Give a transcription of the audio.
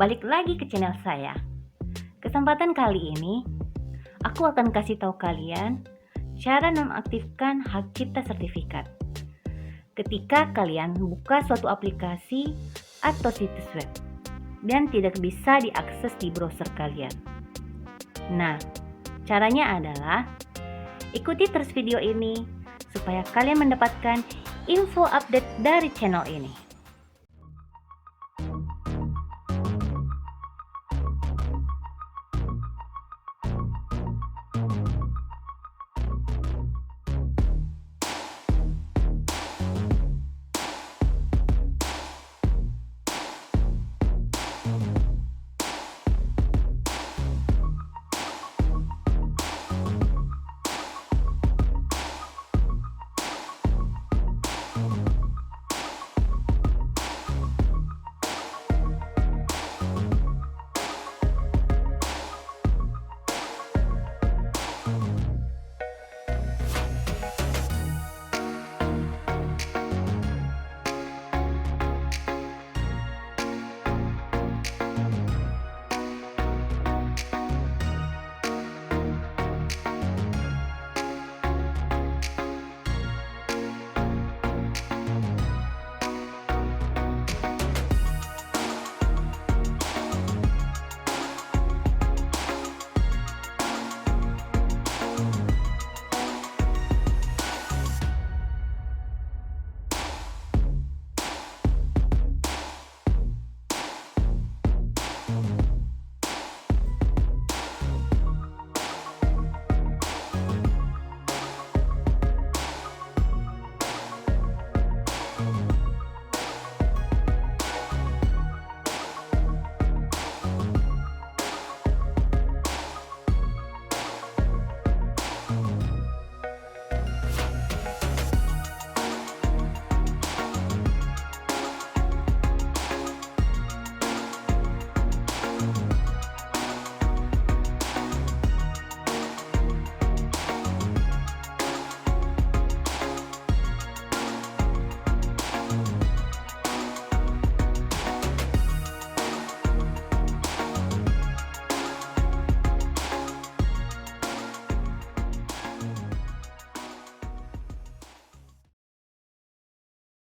balik lagi ke channel saya. Kesempatan kali ini, aku akan kasih tahu kalian cara nonaktifkan hak cipta sertifikat. Ketika kalian buka suatu aplikasi atau situs web dan tidak bisa diakses di browser kalian. Nah, caranya adalah ikuti terus video ini supaya kalian mendapatkan info update dari channel ini.